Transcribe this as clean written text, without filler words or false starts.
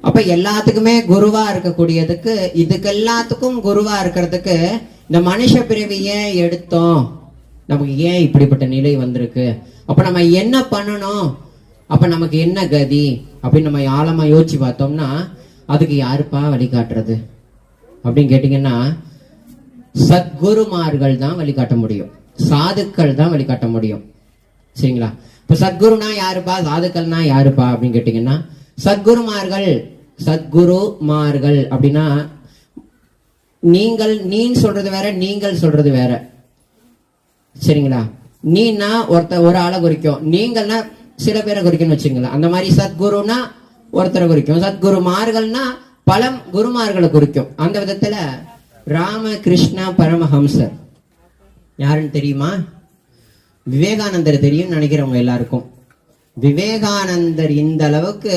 அப்ப எல்லாத்துக்குமே குருவா இருக்கக்கூடியதுக்கு, இதுக்கு எல்லாத்துக்கும் குருவா இருக்கிறதுக்கு இந்த மனுஷ பிறவியை எடுத்தோம், நமக்கு ஏன் இப்படிப்பட்ட நிலை வந்திருக்கு, அப்ப நம்ம என்ன பண்ணணும், அப்ப நமக்கு என்ன கதி அப்படின்னு நம்ம ஆழமா யோசிச்சு பார்த்தோம்னா அதுக்கு யாருப்பா வழிகாட்டுறது அப்படின்னு கேட்டீங்கன்னா சத்குருமார்கள் தான் வழிகாட்ட முடியும், சாதுக்கள் தான் வழிகாட்ட முடியும். சரிங்களா? இப்ப சத்குருனா யாருப்பா, சாதுக்கள்னா யாருப்பா அப்படின்னு கேட்டீங்கன்னா சத்குருமார்கள், சத்குருமார்கள் அப்படின்னா நீங்கள், நீ சொல்றது வேற, நீங்கள் சொல்றது வேற. சரிங்களா? நீன்னா ஒரு ஆளை குறிக்கும், நீங்கள்னா சில பேரை குறிக்கணும்னு வச்சுங்களேன். அந்த மாதிரி சத்குருனா ஒருத்தரை குறிக்கும், சத்குருமார்கள்னா பல குருமார்களை குறிக்கும். அந்த விதத்துல ராமகிருஷ்ண பரமஹம்சர் யாருன்னு தெரியுமா? விவேகானந்தர் தெரியும் நினைக்கிறவங்க எல்லாருக்கும். விவேகானந்தர் இந்த அளவுக்கு